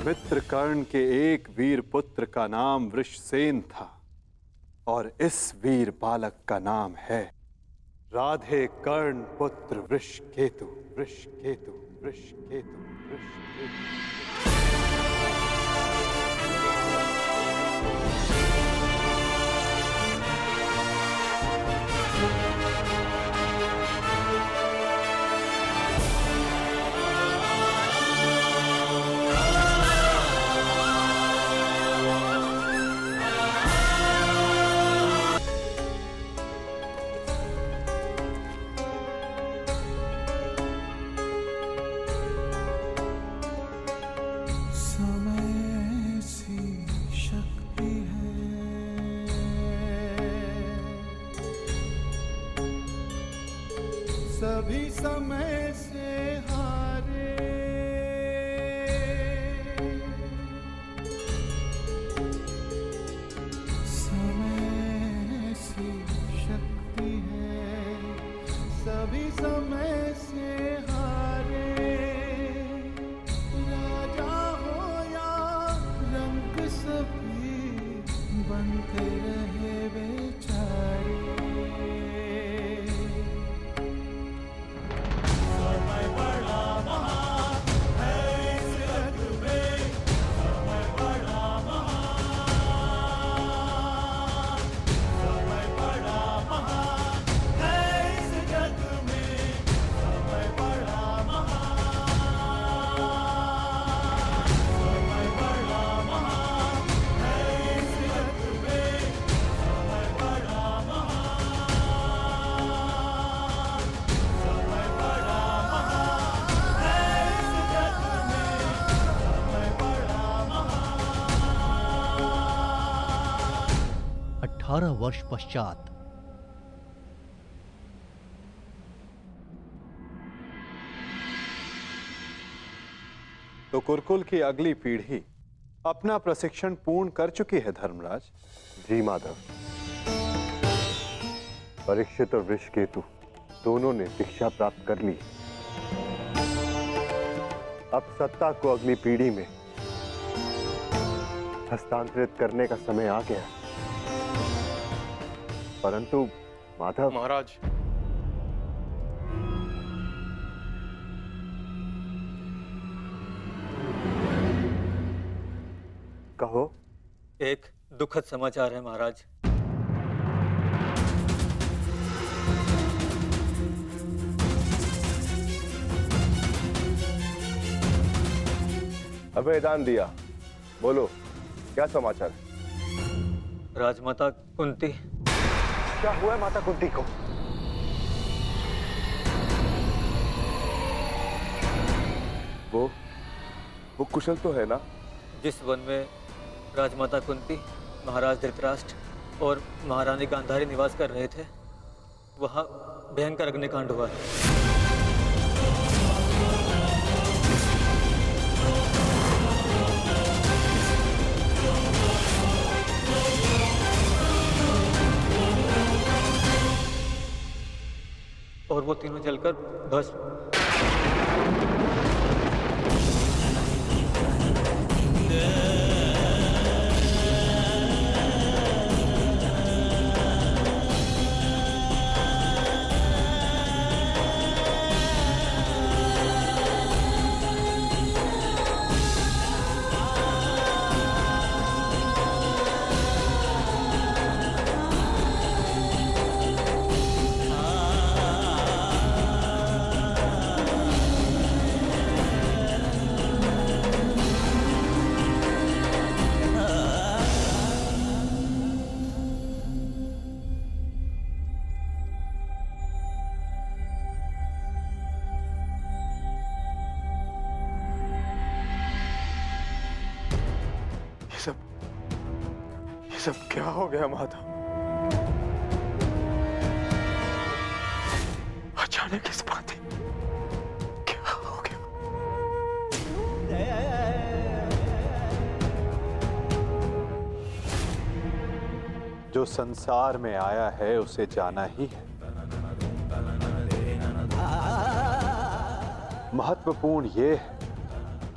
मित्र कर्ण के एक वीर पुत्र का नाम वृषसेन था और इस वीर बालक का नाम है राधे कर्ण पुत्र वृषकेतु। वृषकेतु वृषकेतु वृषकेतु। सभी समय से हारे, समय सी शक्ति है, सभी समय से हारे। राजा हो या रंग सभी बनते रहे बेचारे। वर्ष पश्चात तो कुरुकुल की अगली पीढ़ी अपना प्रशिक्षण पूर्ण कर चुकी है धर्मराज। जी माधव, परीक्षित और वृषकेतु दोनों ने शिक्षा प्राप्त कर ली। अब सत्ता को अगली पीढ़ी में हस्तांतरित करने का समय आ गया। परंतु माधव महाराज, कहो। एक दुखद समाचार है महाराज। अभयदान दिया, बोलो क्या समाचार है? राजमाता कुंती। क्या हुआ माता कुंती को? वो कुशल तो है ना? जिस वन में राजमाता कुंती, महाराज धृतराष्ट्र और महारानी गांधारी निवास कर रहे थे, वहां भयंकर अग्निकांड हुआ है। और वो तीनों जलकर भस्म। ये सब क्या हो गया माधव? अचानक इस बात क्या हो गया? जो संसार में आया है उसे जाना ही है। महत्वपूर्ण यह है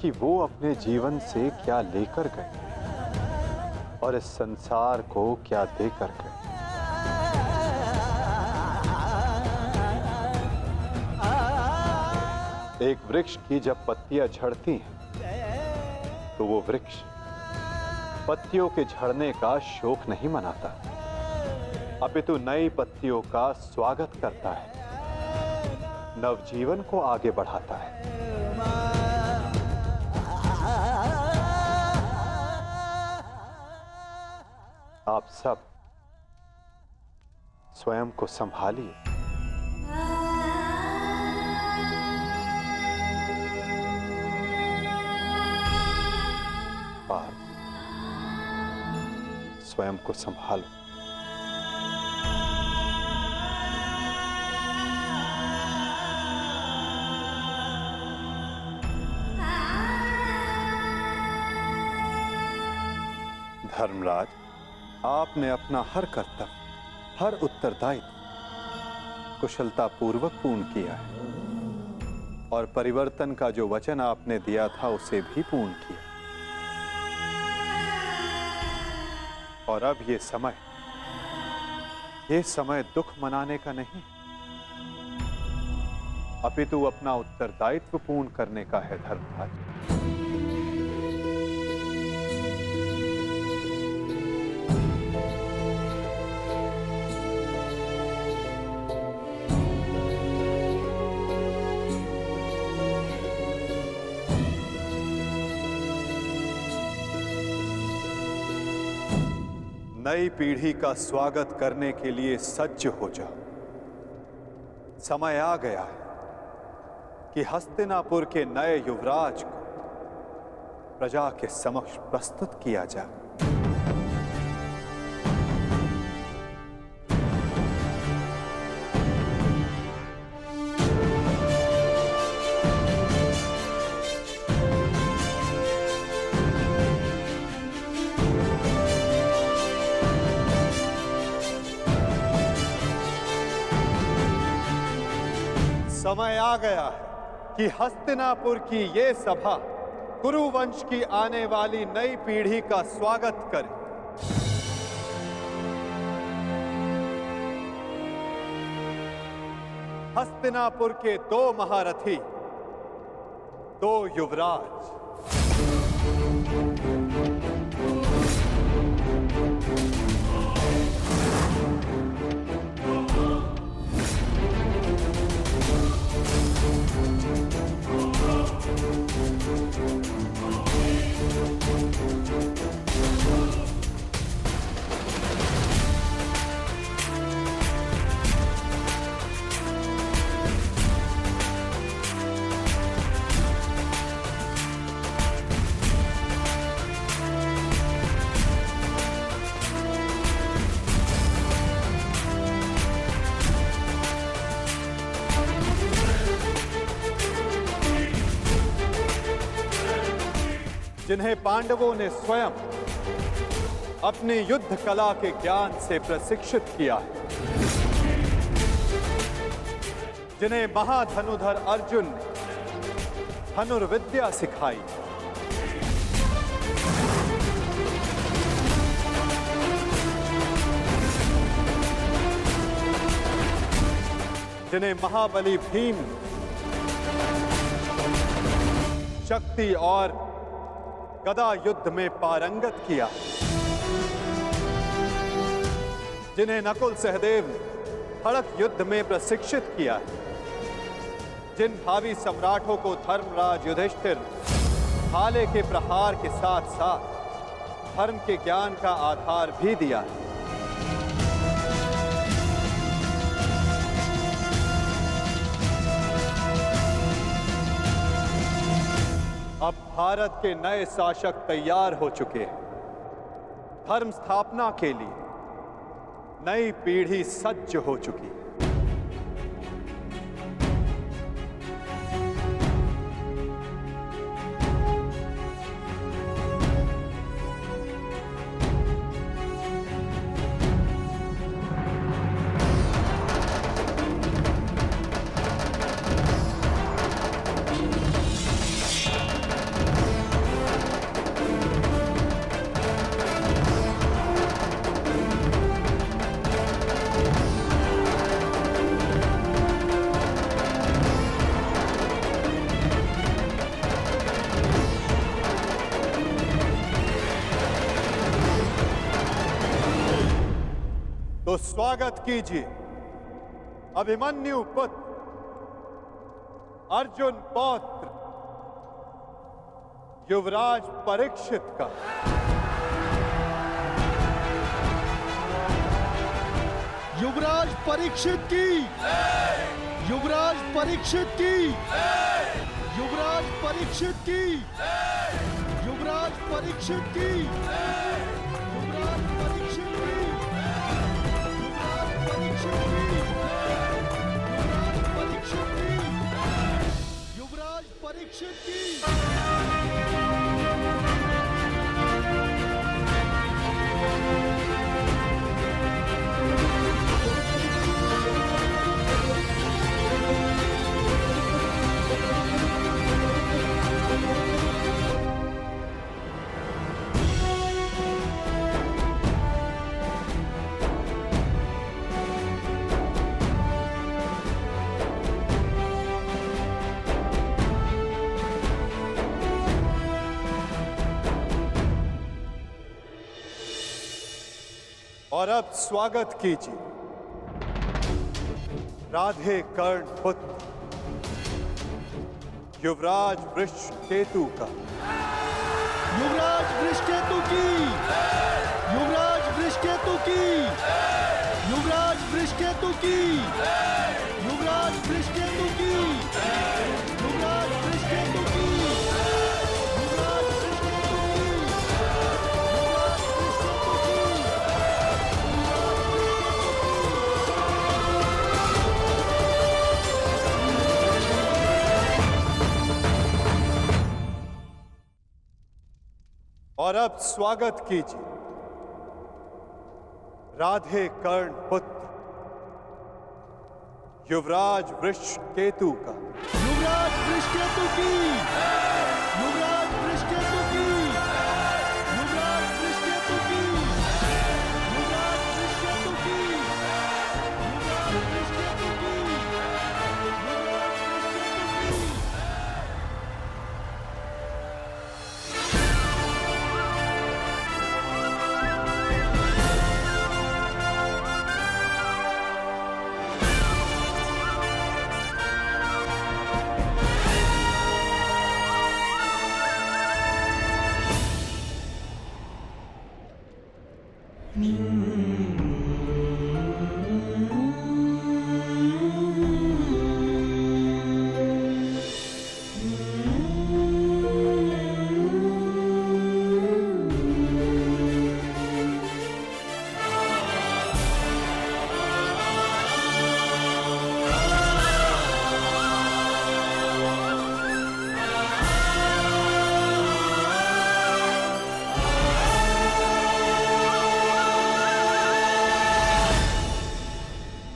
कि वो अपने जीवन से क्या लेकर गए और इस संसार को क्या देकर गए। एक वृक्ष की जब पत्तियां झड़ती हैं तो वो वृक्ष पत्तियों के झड़ने का शोक नहीं मनाता, अपितु नई पत्तियों का स्वागत करता है, नवजीवन को आगे बढ़ाता है। आप सब स्वयं को संभालिए। पार्थ, स्वयं को संभालो। धर्मराज, आपने अपना हर कर्तव्य, हर उत्तरदायित्व कुशलतापूर्वक पूर्ण किया है और परिवर्तन का जो वचन आपने दिया था उसे भी पूर्ण किया। और अब ये समय दुख मनाने का नहीं, अपितु अपना उत्तरदायित्व पूर्ण करने का है धर्मराज। नई पीढ़ी का स्वागत करने के लिए सज्ज हो जाओ। समय आ गया है कि हस्तिनापुर के नए युवराज को प्रजा के समक्ष प्रस्तुत किया जाए। समय आ गया है कि हस्तिनापुर की ये सभा कुरु वंश की आने वाली नई पीढ़ी का स्वागत करे। हस्तिनापुर के 2 महारथी, 2 युवराज, जिन्हें पांडवों ने स्वयं अपनी युद्ध कला के ज्ञान से प्रशिक्षित किया है, जिन्हें महाधनुधर अर्जुन ने धनुर्विद्या सिखाई, जिन्हें महाबली भीम शक्ति और गदा युद्ध में पारंगत किया, जिन्हें नकुल सहदेव ने खड़ग युद्ध में प्रशिक्षित किया, जिन भावी सम्राटों को धर्मराज युधिष्ठिर भाले के प्रहार के साथ साथ धर्म के ज्ञान का आधार भी दिया है। अब भारत के नए शासक तैयार हो चुके हैं। धर्म स्थापना के लिए नई पीढ़ी सज्ज हो चुकी है। तो स्वागत कीजिए अभिमन्यु पुत्र अर्जुन पौत्र युवराज परीक्षित का। युवराज परीक्षित की, युवराज परीक्षित की, युवराज परीक्षित की, युवराज परीक्षित की, युवराज परीक्षित की, युवराज परीक्षित की, युवराज परीक्षित की, युवराज परीक्षित की। और अब स्वागत कीजिए राधे कर्ण पुत्र युवराज वृषकेतु का। युवराज वृषकेतु की, युवराज वृषकेतु की, युवराज वृषकेतु की, युवराज वृषकेतु की, युवराज वृषकेतु की, युवराज वृषकेतु की, और अब स्वागत कीजिए राधे कर्ण पुत्र युवराज वृषकेतु का। युवराज वृषकेतु की, युवराज वृषकेतु की, युवराज वृषकेतु की, युवराज वृषकेतु की, युवराज वृषकेतु की, युवराज वृषकेतु की।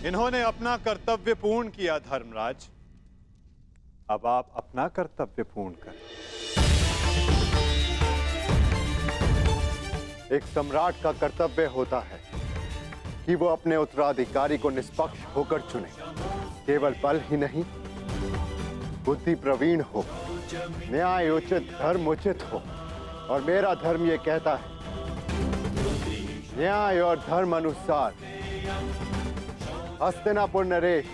इन्होंने अपना कर्तव्य पूर्ण किया धर्मराज, अब आप अपना कर्तव्य पूर्ण करें। एक सम्राट का कर्तव्य होता है कि वो अपने उत्तराधिकारी को निष्पक्ष होकर चुने। केवल बल ही नहीं, बुद्धि प्रवीण हो, न्याय उचित, धर्म उचित हो। और मेरा धर्म ये कहता है न्याय और धर्म अनुसार हस्तिनापुर नरेश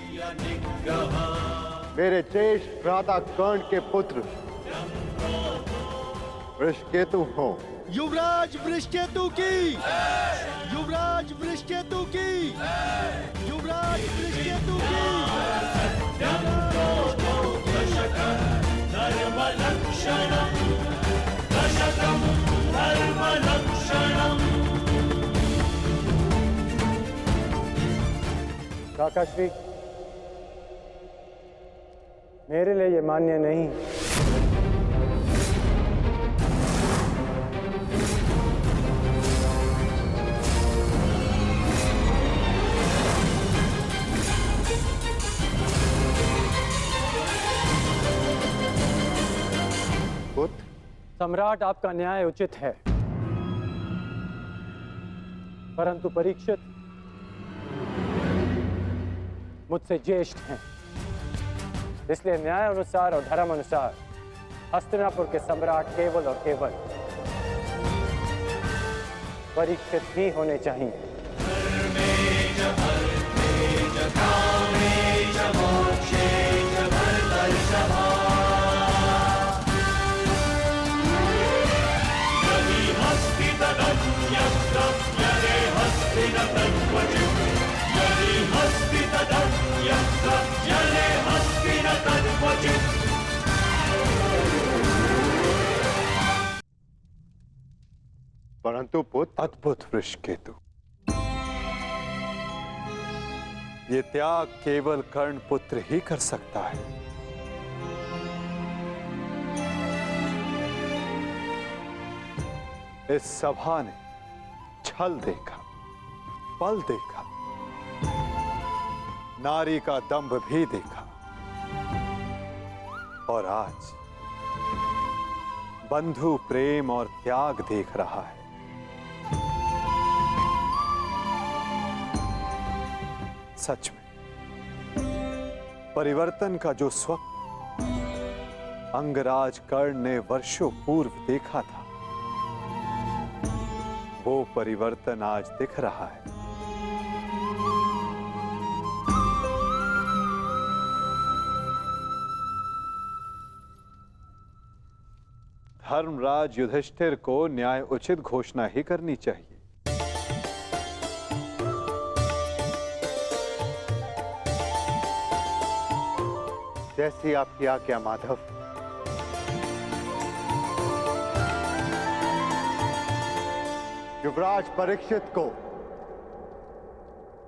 मेरे ज्येष्ठ भ्राता कर्ण के पुत्र वृषकेतु हो। युवराज वृषकेतु की, युवराज वृषकेतु की, युवराज वृषकेतु की, काकाश्री, मेरे लिए ये मान्य नहीं। सम्राट, आपका न्याय उचित है, परंतु परीक्षित मुझसे ज्येष्ठ हैं, इसलिए न्याय अनुसार और धर्म अनुसार हस्तिनापुर के सम्राट केवल और केवल परीक्षित ही होने चाहिए। परंतु पुत्र, अद्भुत वृषकेतु, ये त्याग केवल कर्ण पुत्र ही कर सकता है। इस सभा ने छल देखा, बल देखा, नारी का दंभ भी देखा, और आज बंधु प्रेम और त्याग देख रहा है। सच में परिवर्तन का जो स्वप्न अंगराज कर्ण ने वर्षों पूर्व देखा था, वो परिवर्तन आज दिख रहा है। धर्मराज युधिष्ठिर को न्याय उचित घोषणा ही करनी चाहिए। जैसी आपकी आज्ञा माधव। युवराज परीक्षित को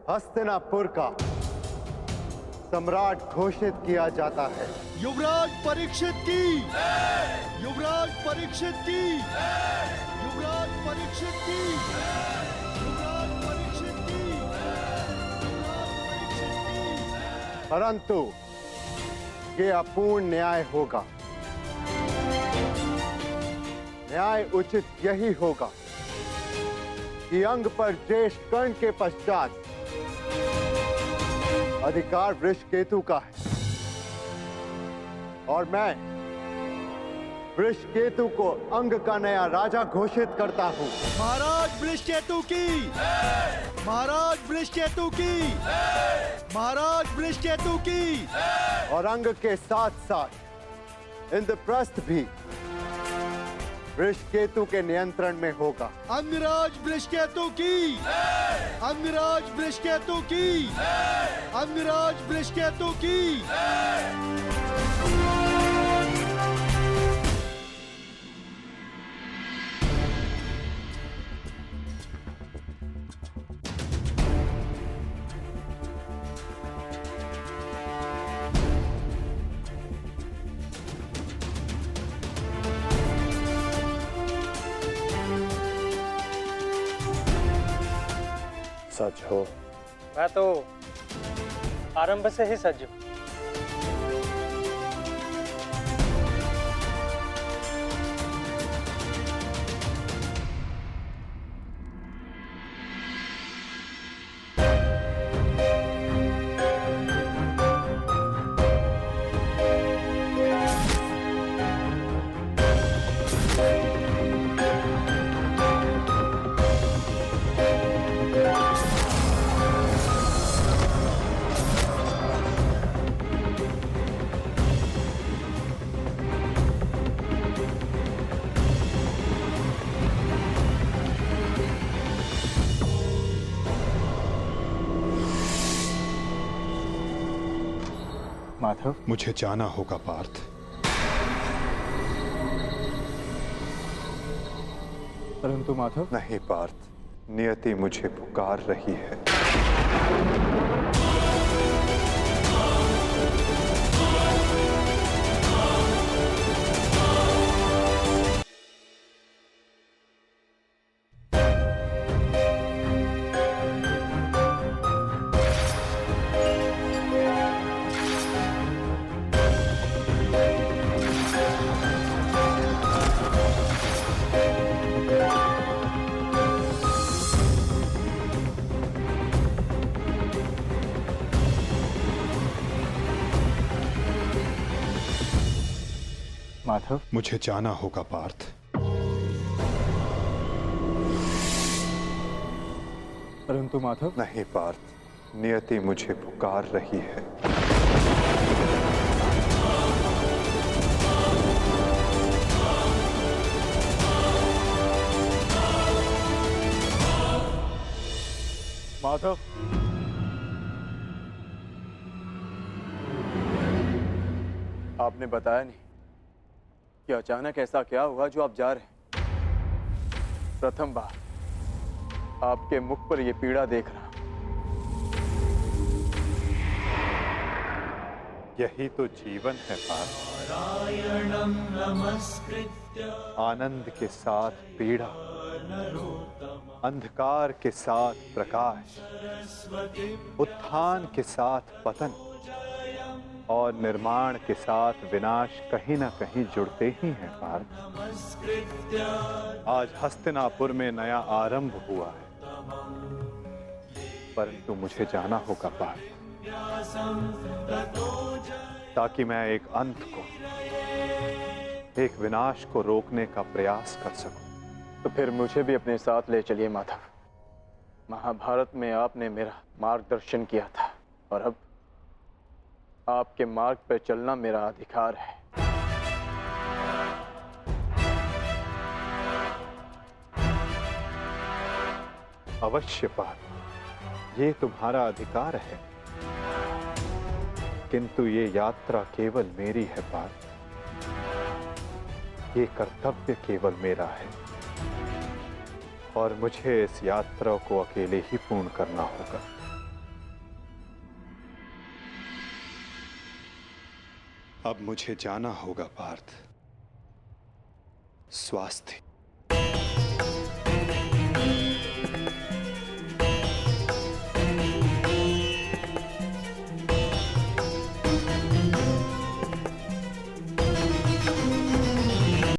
हस्तिनापुर का सम्राट घोषित किया जाता है। युवराज परीक्षित की, युवराज परीक्षित की, युवराज परीक्षित की, युवराज परीक्षित की, युवराज परीक्षित की। परंतु ये अपूर्ण न्याय होगा। न्याय उचित यही होगा कि अंग पर ज्येष्ठ कर्ण के पश्चात अधिकार वृषकेतु का है, और मैं वृषकेतु को अंग का नया राजा घोषित करता हूं। महाराज वृषकेतु की, महाराज वृषकेतु की, महाराज वृषकेतु की। और अंग के साथ साथ इंद्रप्रस्थ भी वृषकेतु के नियंत्रण में होगा। अंगराज वृषकेतु की, अंगराज वृषकेतु की, अंगराज वृषकेतु की। सच हो। मैं तो आरंभ से ही सज्ज हूं। माधव, मुझे जाना होगा पार्थ। परंतु माधव, नहीं पार्थ, नियति मुझे पुकार रही है। माधव, मुझे जाना होगा पार्थ। परंतु माधव, नहीं पार्थ, नियति मुझे पुकार रही है। माधव, आप आपने बताया नहीं कि अचानक ऐसा क्या हुआ जो आप जा रहे हैं। प्रथम बार आपके मुख पर यह पीड़ा देख रहा। यही तो जीवन है पार्थ। आनंद के साथ पीड़ा, अंधकार के साथ प्रकाश, उत्थान के साथ पतन और निर्माण के साथ विनाश कहीं ना कहीं जुड़ते ही हैं पार्थ। आज हस्तिनापुर में नया आरंभ हुआ है, परंतु मुझे जाना होगा पार्थ, ताकि मैं एक अंत को, एक विनाश को रोकने का प्रयास कर सकूं। तो फिर मुझे भी अपने साथ ले चलिए माधव। महाभारत में आपने मेरा मार्गदर्शन किया था और अब आपके मार्ग पर चलना मेरा अधिकार है। अवश्य पार्थ, ये तुम्हारा अधिकार है, किंतु ये यात्रा केवल मेरी है पार्थ। ये कर्तव्य केवल मेरा है और मुझे इस यात्रा को अकेले ही पूर्ण करना होगा। अब मुझे जाना होगा पार्थ। स्वास्थ्य।